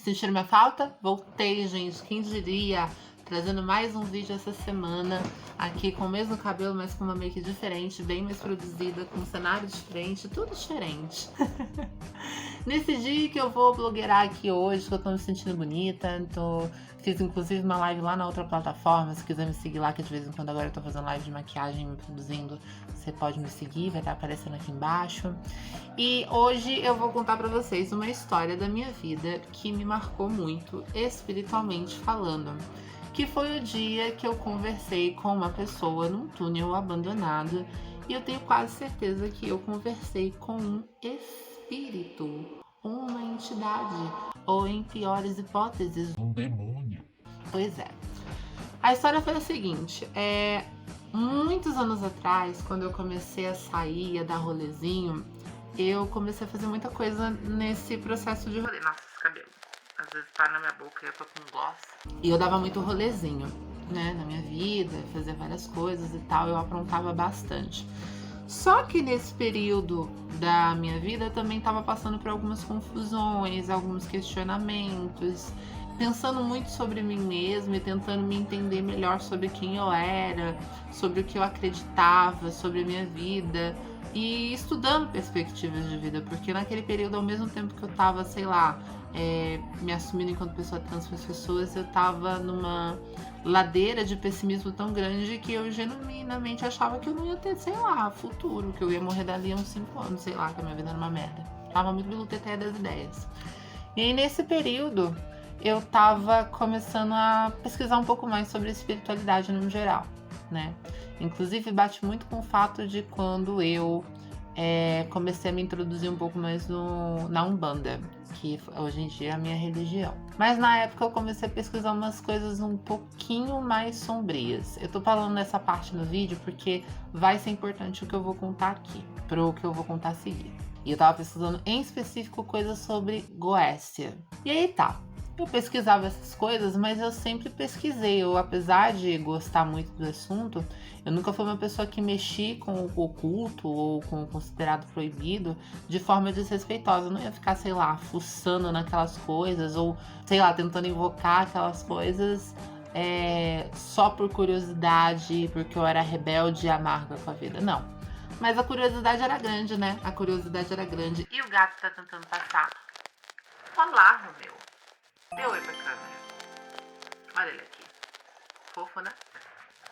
Sentiram minha falta? Voltei, gente, quem diria? Trazendo mais um vídeo essa semana, aqui com o mesmo cabelo, mas com uma make diferente, bem mais produzida, com um cenário diferente, tudo diferente. Nesse dia que eu vou blogueirar aqui hoje, que eu tô me sentindo bonita, fiz inclusive uma live lá na outra plataforma, se quiser me seguir lá, que de vez em quando agora eu tô fazendo live de maquiagem, me produzindo, você pode me seguir, vai estar aparecendo aqui embaixo. E hoje eu vou contar pra vocês uma história da minha vida que me marcou muito, espiritualmente falando. Que foi o dia que eu conversei com uma pessoa num túnel abandonado e eu tenho quase certeza que eu conversei com um espírito, uma entidade, ou em piores hipóteses, um demônio. Pois é. A história foi a seguinte, muitos anos atrás, quando eu comecei a sair, a dar rolezinho, eu comecei a fazer muita coisa nesse processo de rolê. Nossa, esse cabelo. Às vezes tá na minha boca e eu tô com gloss. E eu dava muito rolezinho, né, na minha vida, fazia várias coisas e tal, eu aprontava bastante. Só que nesse período da minha vida eu também tava passando por algumas confusões, alguns questionamentos, pensando muito sobre mim mesma e tentando me entender melhor sobre quem eu era, sobre o que eu acreditava, sobre a minha vida e estudando perspectivas de vida, porque naquele período, ao mesmo tempo que eu tava, sei lá, me assumindo enquanto pessoa trans para as pessoas, eu tava numa ladeira de pessimismo tão grande que eu genuinamente achava que eu não ia ter, sei lá, futuro, que eu ia morrer dali a uns 5 anos, sei lá, que a minha vida era uma merda. Tava muito biluteteia das ideias. E aí, nesse período, eu tava começando a pesquisar um pouco mais sobre espiritualidade no geral, né? Inclusive, bate muito com o fato de quando eu comecei a me introduzir um pouco mais na Umbanda, que hoje em dia é a minha religião. Mas na época eu comecei a pesquisar umas coisas um pouquinho mais sombrias. Eu tô falando nessa parte no vídeo porque vai ser importante o que eu vou contar aqui, pro que eu vou contar a seguir. E eu tava pesquisando em específico coisas sobre Goécia. E aí tá. Eu pesquisava essas coisas, mas eu sempre pesquisei. Eu, apesar de gostar muito do assunto, eu nunca fui uma pessoa que mexi com o oculto ou com o considerado proibido de forma desrespeitosa. Eu não ia ficar, sei lá, fuçando naquelas coisas ou, sei lá, tentando invocar aquelas coisas só por curiosidade, porque eu era rebelde e amarga com a vida. Não. Mas a curiosidade era grande, né? A curiosidade era grande. E o gato tá tentando passar. Olá, Romeu. Deu oi pra câmera. Olha ele aqui. Fofo, né?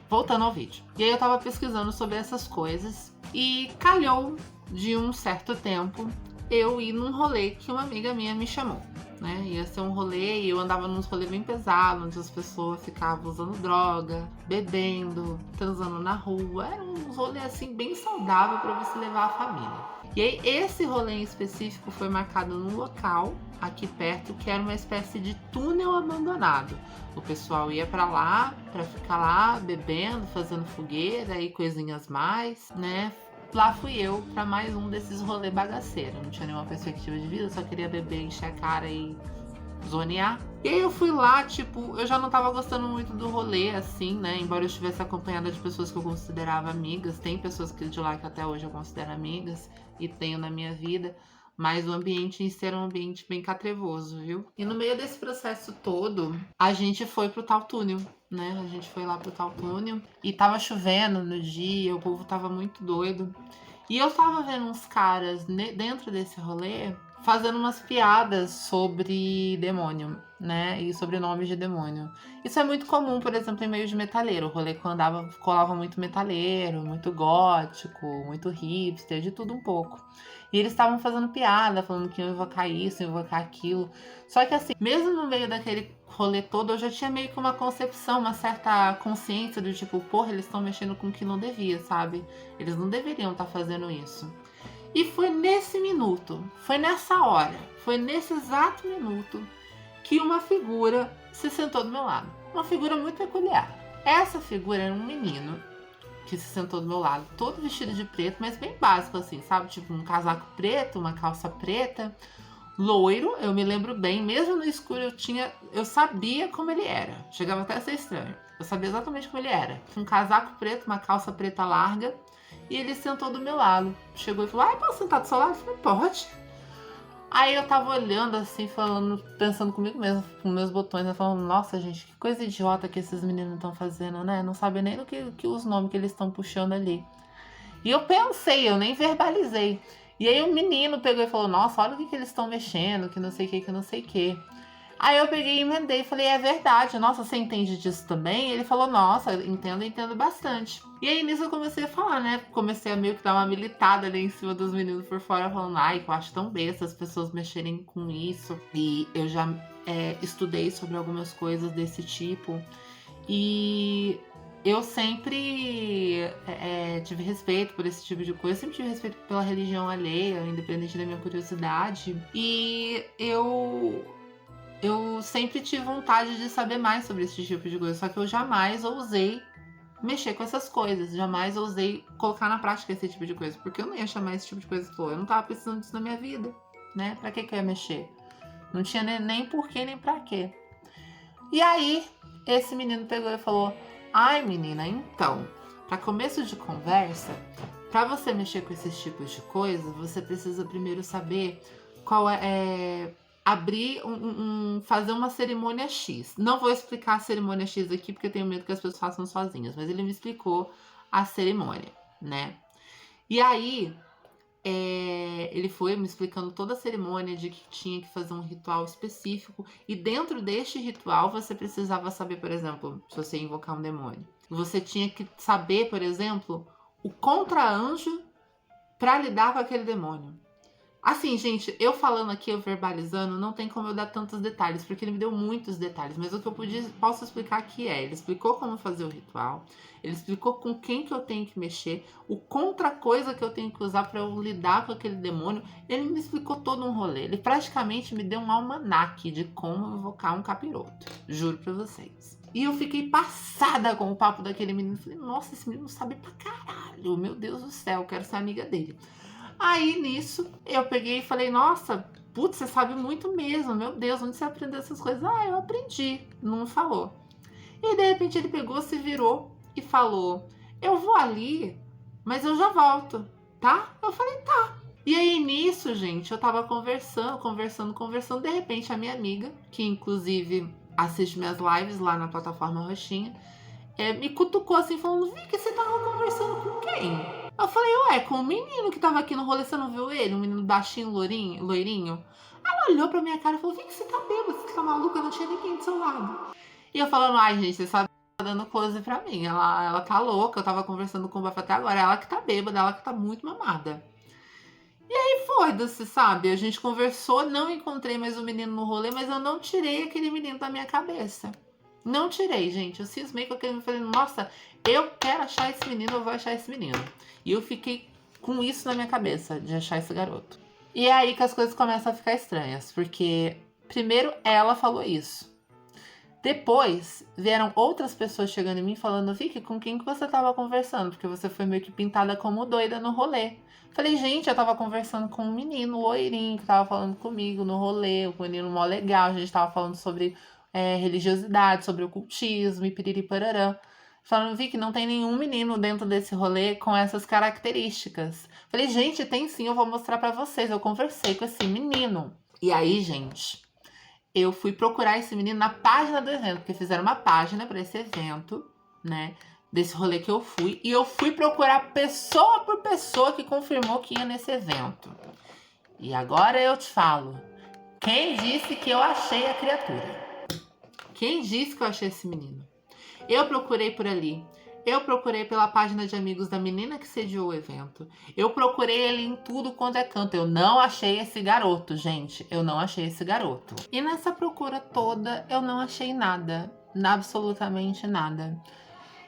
Voltando ao vídeo. E aí eu tava pesquisando sobre essas coisas e calhou de um certo tempo eu ir num rolê que uma amiga minha me chamou, né? Ia ser um rolê e eu andava num rolê bem pesado, onde as pessoas ficavam usando droga, bebendo, transando na rua. Era um rolê assim bem saudável para você levar a família. E aí esse rolê em específico foi marcado num local aqui perto que era uma espécie de túnel abandonado. O pessoal ia para lá para ficar lá bebendo, fazendo fogueira e coisinhas mais, né? Lá fui eu para mais um desses rolê bagaceiro. Não tinha nenhuma perspectiva de vida, só queria beber, encher a cara e zonear. E aí eu fui lá, tipo, eu já não tava gostando muito do rolê, assim, né? Embora eu estivesse acompanhada de pessoas que eu considerava amigas. Tem pessoas de lá que até hoje eu considero amigas e tenho na minha vida. Mas o ambiente em si era um ambiente bem catrevoso, viu? E no meio desse processo todo, a gente foi pro tal túnel, né? A gente foi lá pro tal túnel e tava chovendo no dia, o povo tava muito doido. E eu tava vendo uns caras dentro desse rolê fazendo umas piadas sobre demônio, né? E sobre nomes de demônio. Isso é muito comum, por exemplo, em meio de metaleiro. O rolê que eu andava colava muito metaleiro, muito gótico, muito hipster, de tudo um pouco. E eles estavam fazendo piada, falando que iam invocar isso, invocar aquilo. Só que assim, mesmo no meio daquele rolê todo, eu já tinha meio que uma concepção, uma certa consciência do tipo, porra, eles estão mexendo com o que não devia, sabe? Eles não deveriam estar fazendo isso. E foi nesse minuto, foi nessa hora, foi nesse exato minuto que uma figura se sentou do meu lado. Uma figura muito peculiar. Essa figura era um menino que se sentou do meu lado, todo vestido de preto, mas bem básico assim, sabe? Tipo um casaco preto, uma calça preta, loiro, eu me lembro bem, mesmo no escuro eu sabia como ele era. Chegava até a ser estranho. Eu sabia exatamente como ele era. Um casaco preto, uma calça preta larga, e ele sentou do meu lado. Chegou e falou: "Ai, posso sentar do seu lado?" Eu falei: "Pode." Aí eu tava olhando assim, falando, pensando comigo mesmo, com meus botões, né, falando, nossa, gente, que coisa idiota que esses meninos estão fazendo, né? Não sabem nem do que os nomes que eles estão puxando ali. E eu pensei, eu nem verbalizei. E aí o menino pegou e falou, nossa, olha o que eles estão mexendo, que não sei o que não sei o que. Aí eu peguei e emendei e falei, é verdade, nossa, você entende disso também? E ele falou, nossa, entendo bastante. E aí nisso eu comecei a falar, né? Comecei a meio que dar uma militada ali em cima dos meninos por fora, falando, ai, que eu acho tão besta as pessoas mexerem com isso. E eu já estudei sobre algumas coisas desse tipo. E eu sempre tive respeito por esse tipo de coisa, sempre tive respeito pela religião alheia, independente da minha curiosidade. E eu sempre tive vontade de saber mais sobre esse tipo de coisa, só que eu jamais ousei mexer com essas coisas, jamais ousei colocar na prática esse tipo de coisa, porque eu não ia chamar esse tipo de coisa, pô, eu não tava precisando disso na minha vida, né? Pra que eu ia mexer? Não tinha nem porquê, nem pra quê. E aí, esse menino pegou e falou, ai menina, então, pra começo de conversa, pra você mexer com esses tipos de coisa, você precisa primeiro saber qual abrir fazer uma cerimônia X. Não vou explicar a cerimônia X aqui, porque eu tenho medo que as pessoas façam sozinhas, mas ele me explicou a cerimônia, né? E aí, ele foi me explicando toda a cerimônia de que tinha que fazer um ritual específico, e dentro deste ritual você precisava saber, por exemplo, se você ia invocar um demônio. Você tinha que saber, por exemplo, o contra-anjo para lidar com aquele demônio. Assim, gente, eu falando aqui, eu verbalizando, não tem como eu dar tantos detalhes, porque ele me deu muitos detalhes, mas o que eu posso explicar aqui ele explicou como fazer o ritual, ele explicou com quem que eu tenho que mexer, o contra-coisa que eu tenho que usar para eu lidar com aquele demônio, ele me explicou todo um rolê, ele praticamente me deu um almanaque de como invocar um capiroto, juro pra vocês. E eu fiquei passada com o papo daquele menino, falei, nossa, esse menino sabe pra caralho, meu Deus do céu, quero ser amiga dele. Aí, nisso, eu peguei e falei, nossa, putz, você sabe muito mesmo, meu Deus, onde você aprendeu essas coisas? Ah, eu aprendi, não falou. E, de repente, ele pegou, se virou e falou, eu vou ali, mas eu já volto, tá? Eu falei, tá. E aí, nisso, gente, eu tava conversando, de repente, a minha amiga, que inclusive assiste minhas lives lá na plataforma Roxinha, me cutucou assim, falando, Vicky, você tava conversando com quem? Eu falei, ué, com o menino que tava aqui no rolê, você não viu ele? Um menino baixinho, loirinho. Ela olhou pra minha cara e falou, Vicky, você tá bêbada, você tá maluca, não tinha ninguém do seu lado. E eu falando, ai, gente, você sabe que tá dando close pra mim, ela tá louca, eu tava conversando com o Bafo até agora, ela que tá bêbada, ela que tá muito mamada. E aí foda-se, sabe? A gente conversou, não encontrei mais o menino no rolê, mas eu não tirei aquele menino da minha cabeça. Não tirei, gente. Eu cismei com aquele menino, falei, nossa, eu quero achar esse menino, eu vou achar esse menino. E eu fiquei com isso na minha cabeça, de achar esse garoto. E é aí que as coisas começam a ficar estranhas, porque primeiro ela falou isso. Depois vieram outras pessoas chegando em mim falando, Vicky, com quem que você tava conversando? Porque você foi meio que pintada como doida no rolê. Falei, gente, eu tava conversando com um menino loirinho que tava falando comigo no rolê, um menino mó legal, a gente tava falando sobre religiosidade, sobre ocultismo e piriri parará. Falando, Vicky, não tem nenhum menino dentro desse rolê com essas características. Falei, gente, tem sim, eu vou mostrar pra vocês. Eu conversei com esse menino. E aí, gente, eu fui procurar esse menino na página do evento, porque fizeram uma página para esse evento, né? Desse rolê que eu fui. E eu fui procurar pessoa por pessoa que confirmou que ia nesse evento. E agora eu te falo. Quem disse que eu achei a criatura? Quem disse que eu achei esse menino? Eu procurei por ali. Eu procurei pela página de amigos da menina que sediou o evento. Eu procurei ele em tudo quanto é canto. Eu não achei esse garoto, gente. Eu não achei esse garoto. E nessa procura toda, eu não achei nada. Absolutamente nada.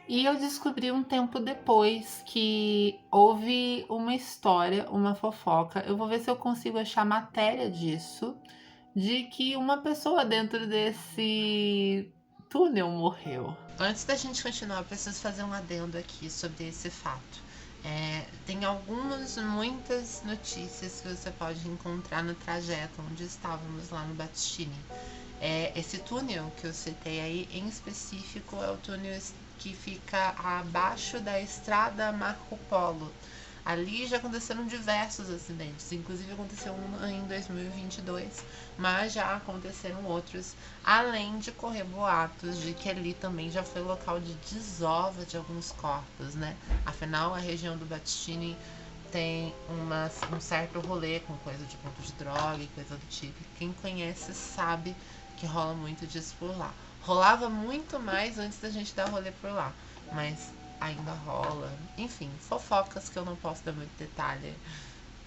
E eu descobri um tempo depois que houve uma história, uma fofoca. Eu vou ver se eu consigo achar matéria disso. De que uma pessoa dentro desse túnel morreu. Antes da gente continuar, eu preciso fazer um adendo aqui sobre esse fato. Tem muitas notícias que você pode encontrar no trajeto onde estávamos lá no Battistini. Esse túnel que eu citei aí, em específico, é o túnel que fica abaixo da estrada Marco Polo, Ali já aconteceram diversos acidentes, inclusive aconteceu um em 2022, mas já aconteceram outros, além de correr boatos de que ali também já foi local de desova de alguns corpos, né? Afinal, a região do Battistini tem um certo rolê com coisa de ponto de droga e coisa do tipo. Quem conhece sabe que rola muito disso por lá. Rolava muito mais antes da gente dar rolê por lá, mas ainda rola. Enfim, fofocas que eu não posso dar muito detalhe.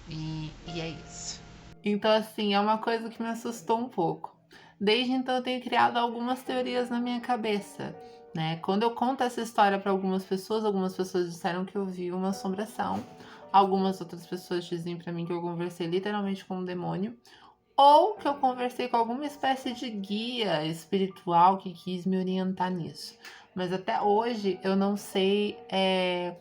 E é isso. Então, assim, é uma coisa que me assustou um pouco. Desde então, eu tenho criado algumas teorias na minha cabeça, né? Quando eu conto essa história para algumas pessoas disseram que eu vi uma assombração. Algumas outras pessoas dizem para mim que eu conversei literalmente com um demônio. Ou que eu conversei com alguma espécie de guia espiritual que quis me orientar nisso. Mas até hoje eu não sei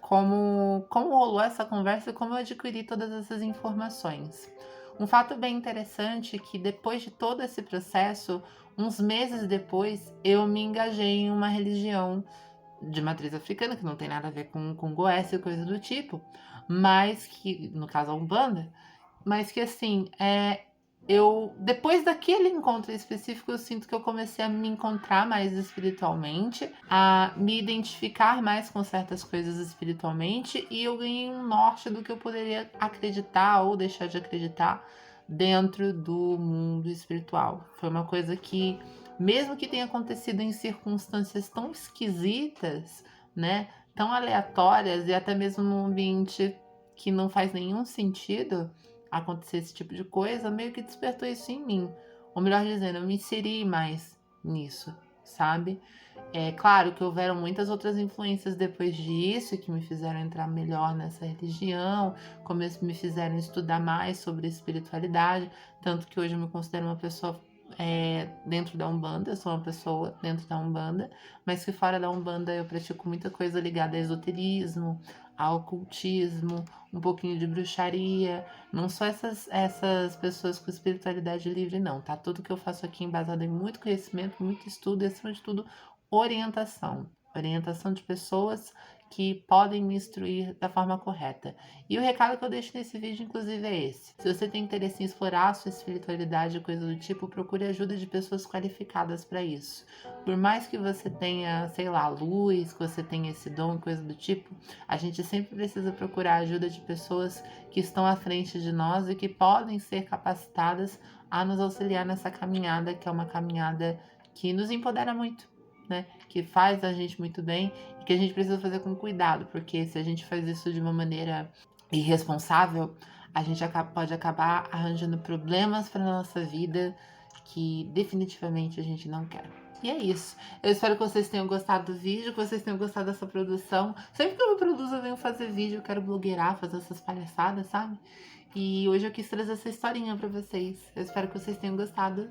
como rolou essa conversa e como eu adquiri todas essas informações. Um fato bem interessante é que depois de todo esse processo, uns meses depois, eu me engajei em uma religião de matriz africana, que não tem nada a ver com Goécia e coisa do tipo, mas que, no caso, a Umbanda, mas que assim, depois daquele encontro específico, eu sinto que eu comecei a me encontrar mais espiritualmente, a me identificar mais com certas coisas espiritualmente, e eu ganhei um norte do que eu poderia acreditar ou deixar de acreditar dentro do mundo espiritual. Foi uma coisa que, mesmo que tenha acontecido em circunstâncias tão esquisitas, né, tão aleatórias e até mesmo num ambiente que não faz nenhum sentido acontecer esse tipo de coisa, meio que despertou isso em mim. Ou melhor dizendo, eu me inseri mais nisso, sabe? É claro que houveram muitas outras influências depois disso que me fizeram entrar melhor nessa religião, como me fizeram estudar mais sobre espiritualidade, tanto que hoje eu me considero uma pessoa dentro da Umbanda, eu sou uma pessoa dentro da Umbanda, mas que fora da Umbanda eu pratico muita coisa ligada a esoterismo, ao ocultismo, um pouquinho de bruxaria. Não sou essas pessoas com espiritualidade livre, não, tá? Tudo que eu faço aqui é embasado em muito conhecimento, muito estudo e, acima de tudo, orientação. Orientação de pessoas que podem me instruir da forma correta. E o recado que eu deixo nesse vídeo, inclusive, é esse. Se você tem interesse em explorar a sua espiritualidade e coisa do tipo, procure ajuda de pessoas qualificadas para isso. Por mais que você tenha, sei lá, luz, que você tenha esse dom e coisa do tipo, a gente sempre precisa procurar a ajuda de pessoas que estão à frente de nós e que podem ser capacitadas a nos auxiliar nessa caminhada, que é uma caminhada que nos empodera muito, né? Que faz a gente muito bem e que a gente precisa fazer com cuidado, porque se a gente faz isso de uma maneira irresponsável, a gente pode acabar arranjando problemas para nossa vida que definitivamente a gente não quer. E é isso. Eu espero que vocês tenham gostado do vídeo, que vocês tenham gostado dessa produção. Sempre que eu produzo, eu venho fazer vídeo, eu quero blogueirar, fazer essas palhaçadas, sabe? E hoje eu quis trazer essa historinha pra vocês. Eu espero que vocês tenham gostado,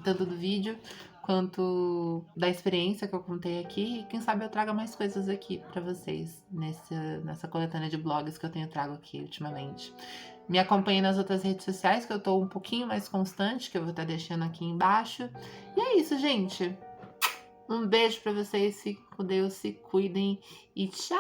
tanto do vídeo quanto da experiência que eu contei aqui. E quem sabe eu traga mais coisas aqui pra vocês nessa coletânea de blogs que eu tenho trago aqui ultimamente. Me acompanhe nas outras redes sociais, que eu tô um pouquinho mais constante, que eu vou estar deixando aqui embaixo. E é isso, gente. Um beijo pra vocês, fiquem com Deus, se cuidem e tchau!